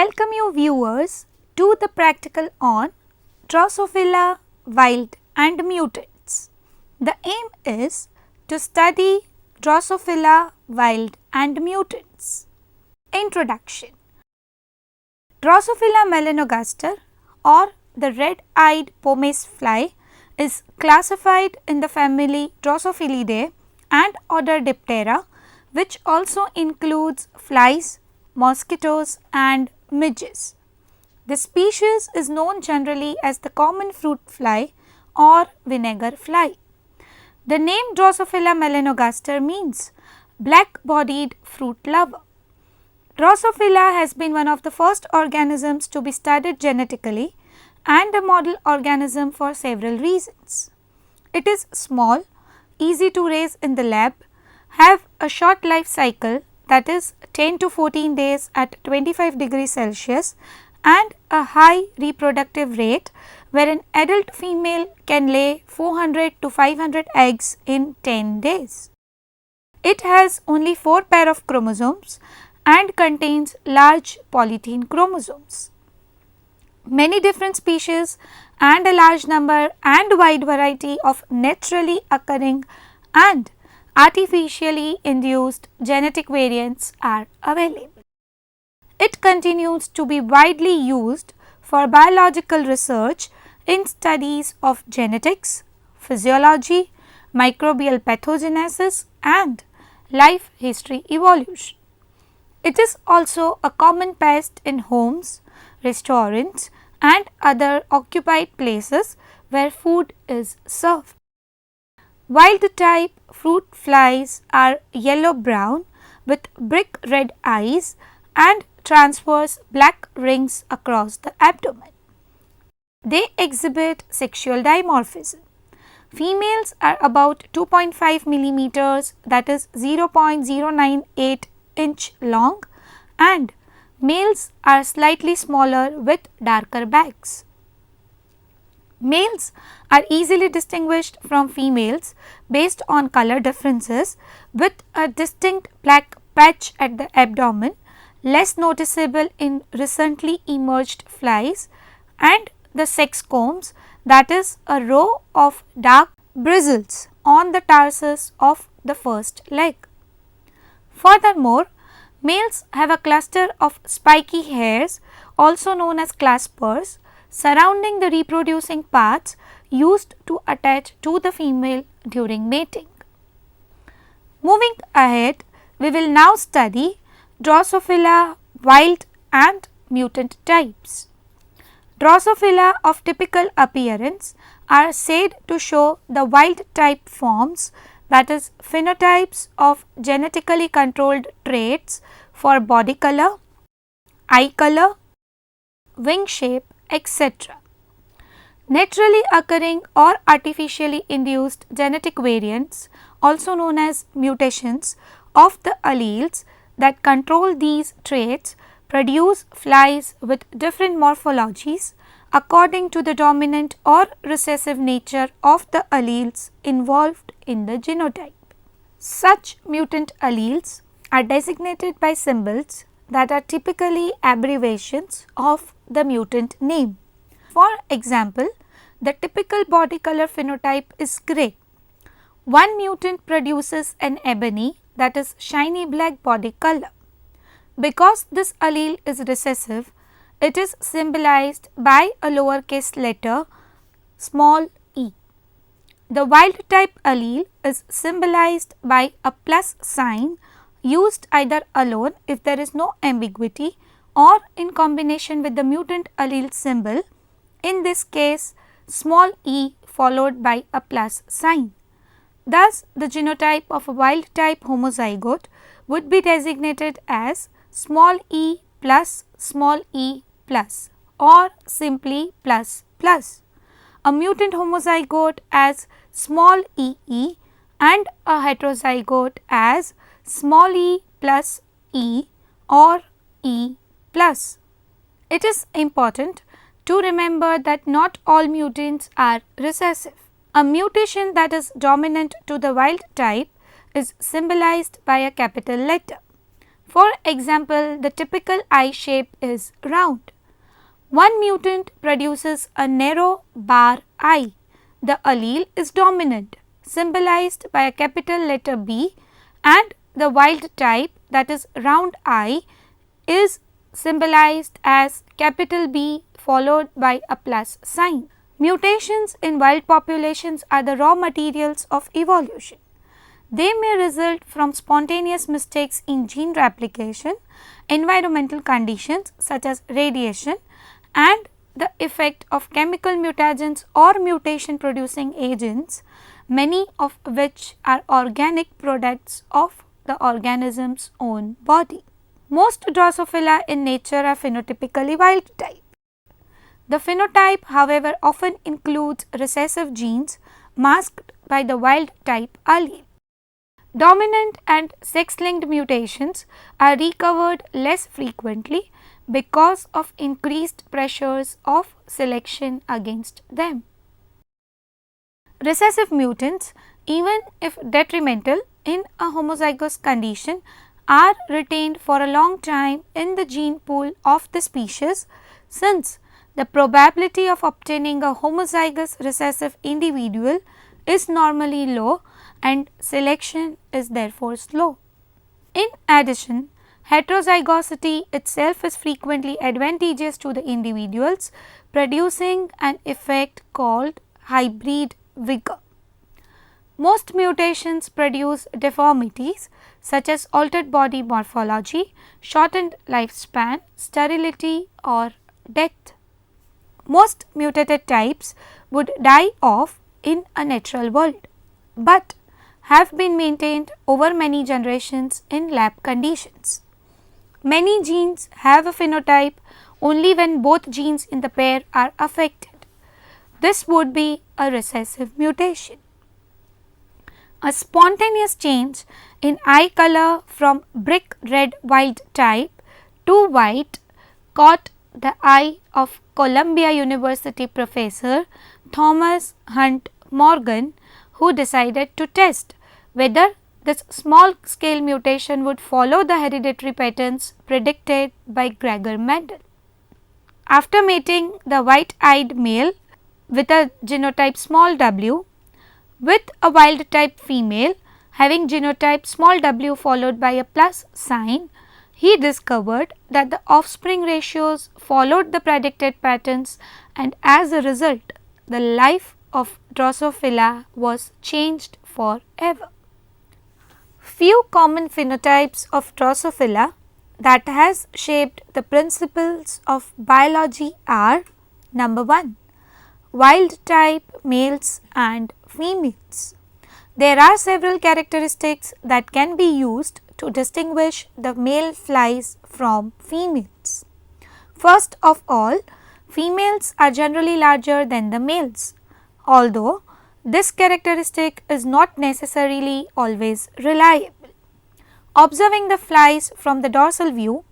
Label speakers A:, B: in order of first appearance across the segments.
A: welcome you viewers to the practical on Drosophila, wild and mutants. The aim is to study Drosophila, wild and mutants. Introduction. Drosophila melanogaster or the red-eyed pomace fly is classified in the family Drosophilidae and order Diptera, which also includes flies, mosquitoes and midges. The species is known generally as the common fruit fly or vinegar fly. The name Drosophila melanogaster means black-bodied fruit lover. Drosophila has been one of the first organisms to be studied genetically and a model organism for several reasons. It is small, easy to raise in the lab, have a short life cycle, that is 10 to 14 days at 25 degrees Celsius, and a high reproductive rate where an adult female can lay 400 to 500 eggs in 10 days. It has only 4 pair of chromosomes and contains large polythene chromosomes. Many different species and a large number and wide variety of naturally occurring and artificially induced genetic variants are available. It continues to be widely used for biological research in studies of genetics, physiology, microbial pathogenesis and life history evolution. It is also a common pest in homes, restaurants and other occupied places where food is served. Wild type fruit flies are yellow brown with brick red eyes and transverse black rings across the abdomen. They exhibit sexual dimorphism. Females are about 2.5 millimeters, that is 0.098 inch long, and males are slightly smaller with darker backs. Males are easily distinguished from females based on color differences with a distinct black patch at the abdomen, less noticeable in recently emerged flies, and the sex combs, that is a row of dark bristles on the tarsus of the first leg. Furthermore, males have a cluster of spiky hairs, also known as claspers, surrounding the reproducing parts used to attach to the female during mating. Moving ahead, we will now study Drosophila, wild and mutant types. Drosophila of typical appearance are said to show the wild type forms, that is phenotypes of genetically controlled traits for body color, eye color, wing shape, etc. Naturally occurring or artificially induced genetic variants, also known as mutations of the alleles that control these traits, produce flies with different morphologies according to the dominant or recessive nature of the alleles involved in the genotype. Such mutant alleles are designated by symbols that are typically abbreviations of the mutant name. For example, the typical body color phenotype is grey. One mutant produces an ebony, that is shiny black body color. Because this allele is recessive, it is symbolized by a lowercase letter small e. The wild type allele is symbolized by a plus sign used either alone if there is no ambiguity or in combination with the mutant allele symbol, in this case small e followed by a plus sign. Thus, the genotype of a wild type homozygote would be designated as small e plus or simply plus plus. A mutant homozygote as small e and a heterozygote as small e plus e or e plus. It is important to remember that not all mutants are recessive. A mutation that is dominant to the wild type is symbolized by a capital letter. For example, the typical eye shape is round. One mutant produces a narrow bar eye. The allele is dominant, symbolized by a capital letter B, and the wild type, that is round eye, is symbolized as capital B followed by a plus sign. Mutations in wild populations are the raw materials of evolution. They may result from spontaneous mistakes in gene replication, environmental conditions such as radiation, and the effect of chemical mutagens or mutation producing agents, many of which are organic products of the organism's own body. Most Drosophila in nature are phenotypically wild type. The phenotype, however, often includes recessive genes masked by the wild type allele. Dominant and sex-linked mutations are recovered less frequently because of increased pressures of selection against them. Recessive mutants, even if detrimental in a homozygous condition, are retained for a long time in the gene pool of the species, since the probability of obtaining a homozygous recessive individual is normally low and selection is therefore slow. In addition, heterozygosity itself is frequently advantageous to the individuals, producing an effect called hybrid vigor. Most mutations produce deformities such as altered body morphology, shortened lifespan, sterility, or death. Most mutated types would die off in a natural world, but have been maintained over many generations in lab conditions. Many genes have a phenotype only when both genes in the pair are affected. This would be a recessive mutation. A spontaneous change in eye color from brick red wild type to white caught the eye of Columbia University professor Thomas Hunt Morgan, who decided to test whether this small scale mutation would follow the hereditary patterns predicted by Gregor Mendel. After mating the white eyed male with a genotype small w with a wild type female having genotype small w followed by a plus sign, he discovered that the offspring ratios followed the predicted patterns, and as a result the life of Drosophila was changed forever. Few common phenotypes of Drosophila that has shaped the principles of biology are: number 1, wild type males and females. There are several characteristics that can be used to distinguish the male flies from females. First of all, females are generally larger than the males, although this characteristic is not necessarily always reliable. Observing the flies from the dorsal view,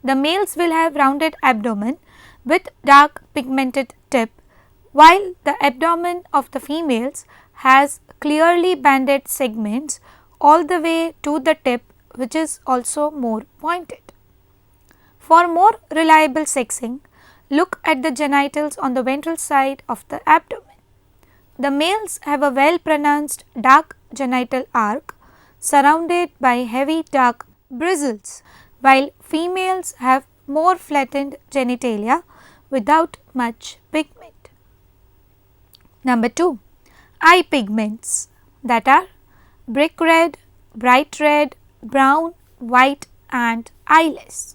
A: the males will have rounded abdomen with dark pigmented tip, while the abdomen of the females has clearly banded segments all the way to the tip, which is also more pointed. For more reliable sexing, look at the genitals on the ventral side of the abdomen. The males have a well pronounced dark genital arc surrounded by heavy dark bristles, while females have more flattened genitalia without much pigment. Number 2, eye pigments, that are brick red, bright red, brown, white and eyeless.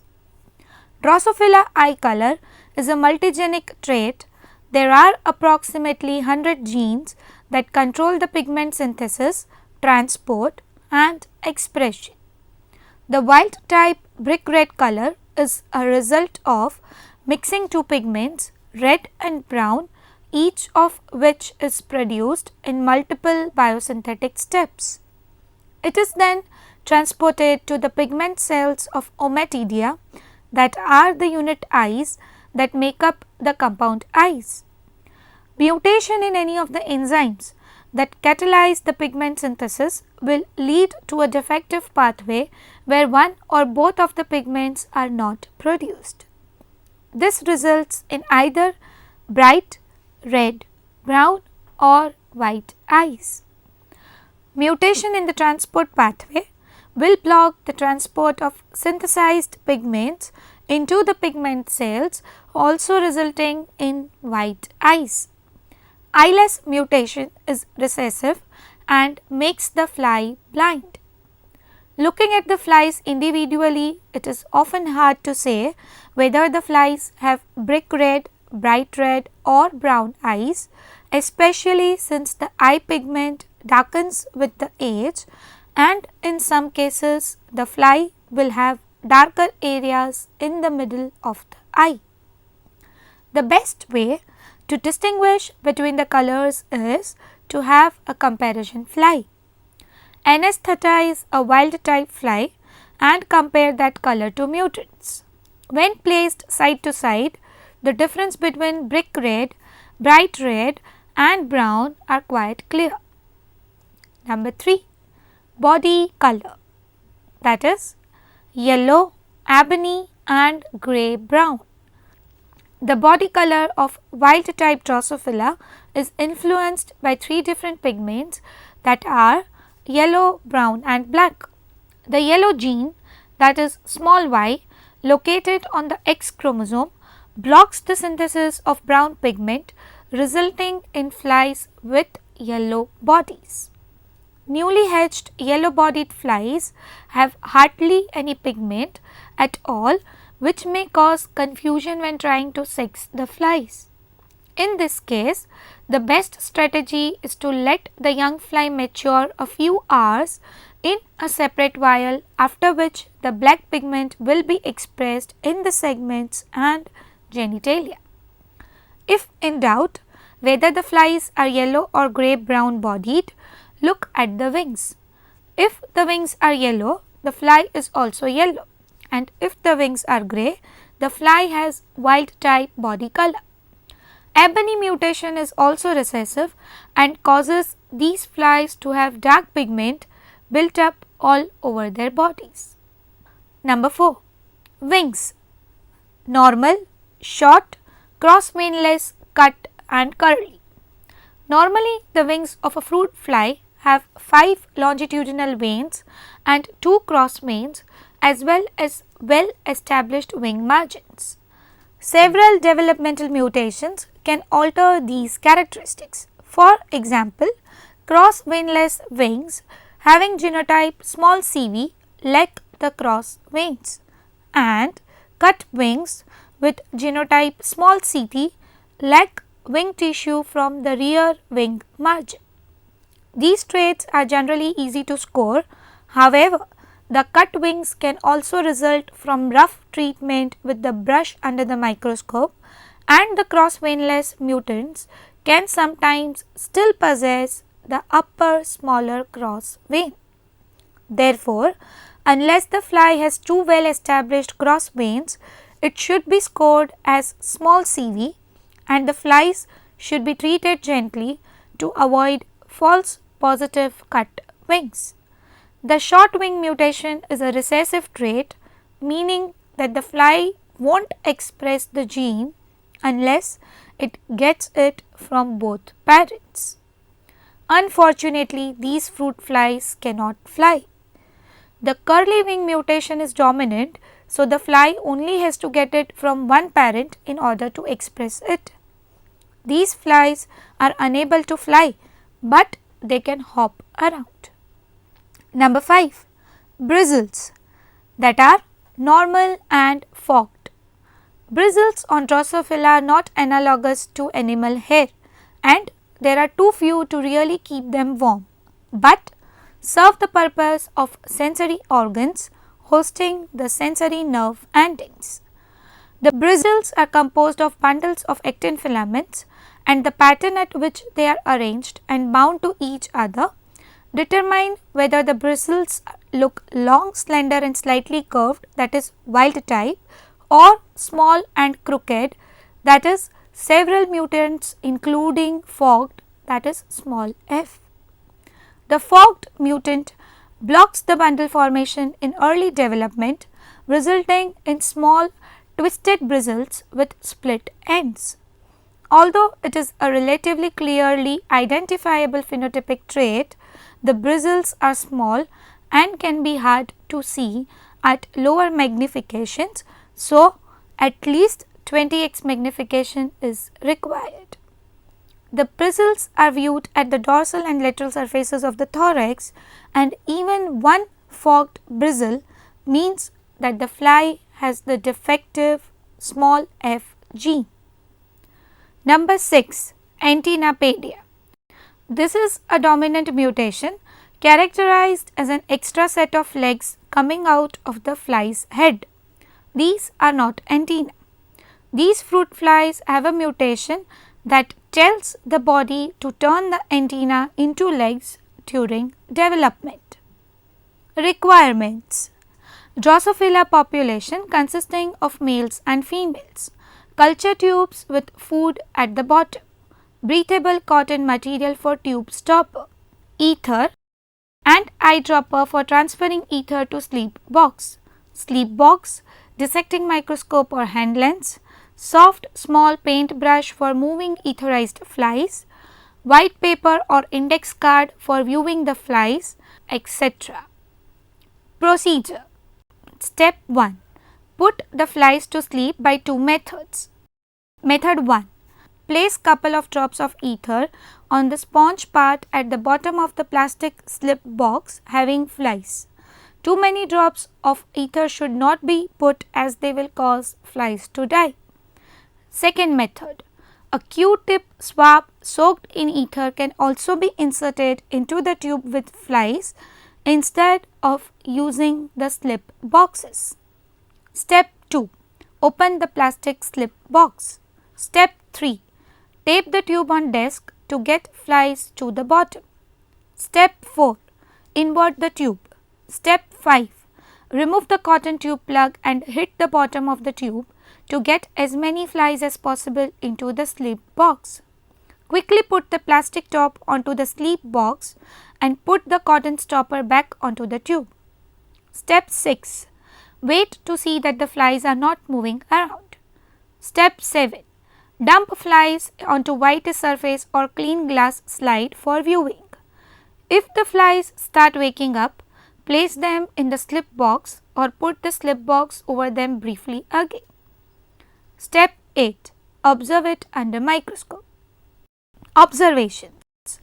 A: Drosophila eye color is a multigenic trait. There are approximately 100 genes that control the pigment synthesis, transport and expression. The wild type brick red color is a result of mixing two pigments, red and brown, each of which is produced in multiple biosynthetic steps. It is then transported to the pigment cells of ommatidia, that are the unit eyes that make up the compound eyes. Mutation in any of the enzymes that catalyze the pigment synthesis will lead to a defective pathway where one or both of the pigments are not produced. This results in either bright red, brown or white eyes. Mutation in the transport pathway will block the transport of synthesized pigments into the pigment cells, also resulting in white eyes. Eyeless mutation is recessive and makes the fly blind. Looking at the flies individually, it is often hard to say whether the flies have brick red, bright red or brown eyes, especially since the eye pigment darkens with the age, and in some cases the fly will have darker areas in the middle of the eye. The best way to distinguish between the colors is to have a comparison fly. Anesthetize a wild type fly and compare that color to mutants. When placed side to side, the difference between brick red, bright red and brown are quite clear. Number 3. Body color, that is yellow, ebony and grey brown. The body color of wild type Drosophila is influenced by 3 different pigments that are yellow, brown and black. The yellow gene, that is small y, located on the X chromosome, blocks the synthesis of brown pigment, resulting in flies with yellow bodies. Newly hatched yellow bodied flies have hardly any pigment at all, which may cause confusion when trying to sex the flies. In this case, the best strategy is to let the young fly mature a few hours in a separate vial, after which the black pigment will be expressed in the segments and genitalia. If in doubt whether the flies are yellow or grey brown bodied, look at the wings. If the wings are yellow, the fly is also yellow, and if the wings are grey, the fly has wild type body color. Ebony mutation is also recessive and causes these flies to have dark pigment built up all over their bodies. Number 4. Wings, normal, short, cross veinless, cut and curly. Normally, the wings of a fruit fly have 5 longitudinal veins and 2 cross veins, as well as well established wing margins. Several developmental mutations can alter these characteristics. For example, cross veinless wings having genotype small cv lack the cross veins, and cut wings with genotype small ct lack wing tissue from the rear wing margin. These traits are generally easy to score. However, the cut wings can also result from rough treatment with the brush under the microscope, and the cross veinless mutants can sometimes still possess the upper smaller cross vein. Therefore, unless the fly has 2 well established cross veins, it should be scored as small cv, and the flies should be treated gently to avoid false positive cut wings. The short wing mutation is a recessive trait, meaning that the fly won't express the gene unless it gets it from both parents. Unfortunately, these fruit flies cannot fly. The curly wing mutation is dominant, so the fly only has to get it from one parent in order to express it. These flies are unable to fly, but they can hop around. Number 5. Bristles, that are normal and forked. Bristles on Drosophila are not analogous to animal hair, and there are too few to really keep them warm, but serve the purpose of sensory organs hosting the sensory nerve endings. The bristles are composed of bundles of actin filaments, and the pattern at which they are arranged and bound to each other determine whether the bristles look long, slender and slightly curved, that is wild type, or small and crooked, that is several mutants including forked, that is small f. The forked mutant blocks the bundle formation in early development, resulting in small twisted bristles with split ends. Although it is a relatively clearly identifiable phenotypic trait, the bristles are small and can be hard to see at lower magnifications, so at least 20x magnification is required. The bristles are viewed at the dorsal and lateral surfaces of the thorax, and even one forked bristle means that the fly has the defective small f gene. Number 6, Antinapedia. This is a dominant mutation characterized as an extra set of legs coming out of the fly's head. These are not antennae. These fruit flies have a mutation that tells the body to turn the antenna into legs during development. Requirements: Drosophila population consisting of males and females, culture tubes with food at the bottom, breathable cotton material for tube stopper, ether and eyedropper for transferring ether to sleep box, dissecting microscope or hand lens, soft small paintbrush for moving etherized flies, white paper or index card for viewing the flies, etc. Procedure: Step 1. Put the flies to sleep by two methods. Method 1. Place couple of drops of ether on the sponge part at the bottom of the plastic slip box having flies. Too many drops of ether should not be put as they will cause flies to die. Second method. A Q-tip swab soaked in ether can also be inserted into the tube with flies instead of using the slip boxes. Step 2. Open the plastic slip box. Step 3. Tape the tube on desk to get flies to the bottom. Step 4. Invert the tube. Step 5. Remove the cotton tube plug and hit the bottom of the tube to get as many flies as possible into the sleep box. Quickly put the plastic top onto the sleep box and put the cotton stopper back onto the tube. Step 6. Wait to see that the flies are not moving around. Step 7. Dump flies onto white surface or clean glass slide for viewing. If the flies start waking up, place them in the slip box or put the slip box over them briefly again. Step 8. Observe it under microscope. Observations.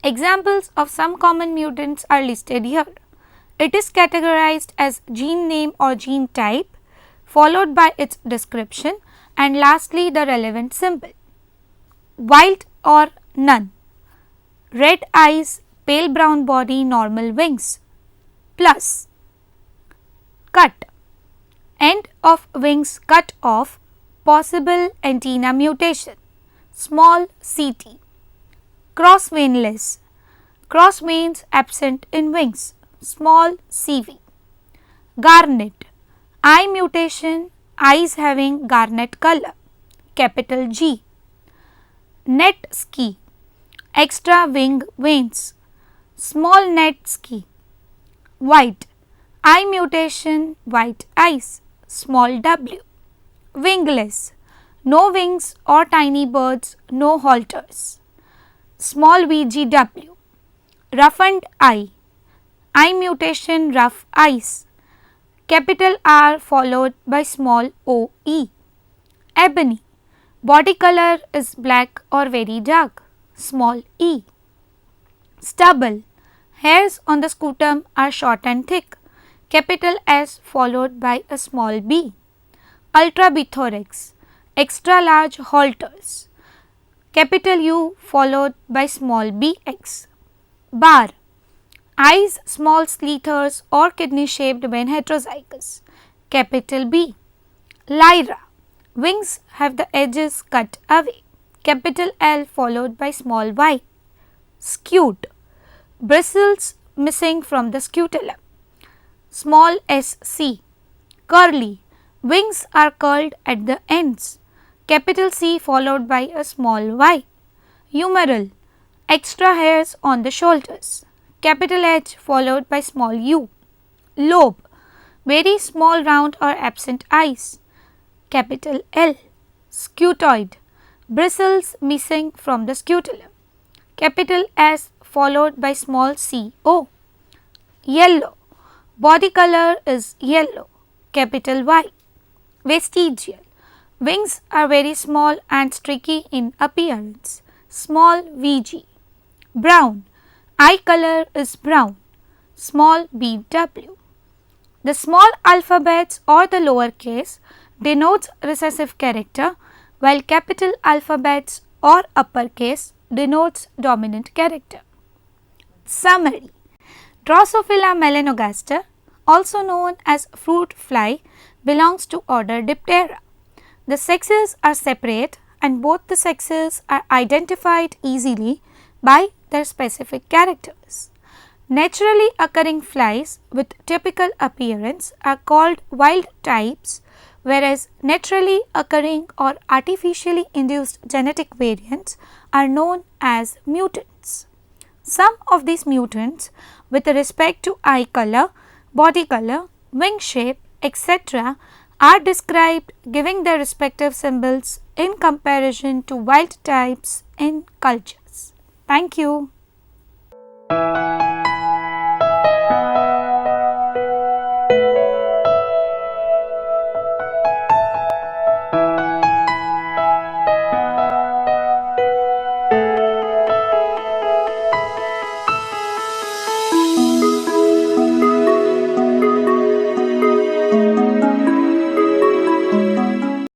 A: Examples of some common mutants are listed here. It is categorized as gene name or gene type, followed by its description, and lastly the relevant symbol. Wild or none. Red eyes, pale brown body, normal wings. Plus. Cut. End of wings cut off, possible antenna mutation. Small CT. Cross veinless. Cross veins absent in wings. Small CV. Garnet. Eye mutation, eyes having garnet color. Capital G. Net ski. Extra wing veins. Small net ski. White. Eye mutation, white eyes. Small w. Wingless. No wings or tiny birds, no halters. Small VGW. Roughened eye. Eye mutation, rough eyes. Capital R followed by small OE. Ebony. Body color is black or very dark. Small e. Stubble. Hairs on the scrotum are short and thick. Capital S followed by a small b. Ultrabithorax. Extra large halters. Capital U followed by small bx. Bar. Eyes small slethers or kidney shaped when heterozygous. Capital B. Lyra. Wings have the edges cut away. Capital L followed by small y. Scute. Bristles missing from the scutellum. Small sc. Curly. Wings are curled at the ends. Capital C followed by a small y. Humeral. Extra hairs on the shoulders. capital H followed by small u. Lobe, very small round or absent eyes. Capital L. Scutoid, bristles missing from the scutellum. Capital S followed by small co. Yellow, body color is yellow. Capital Y. Vestigial, wings are very small and streaky in appearance. Small vg. Brown, eye color is brown. Small bw. The small alphabets or the lower case denotes recessive character, while capital alphabets or uppercase denotes dominant character. Summary: Drosophila melanogaster, also known as fruit fly, belongs to order Diptera. The sexes are separate and both the sexes are identified easily by their specific characters. Naturally occurring flies with typical appearance are called wild types, whereas naturally occurring or artificially induced genetic variants are known as mutants. Some of these mutants with respect to eye color, body color, wing shape, etc. are described giving their respective symbols in comparison to wild types in cultures. Thank you.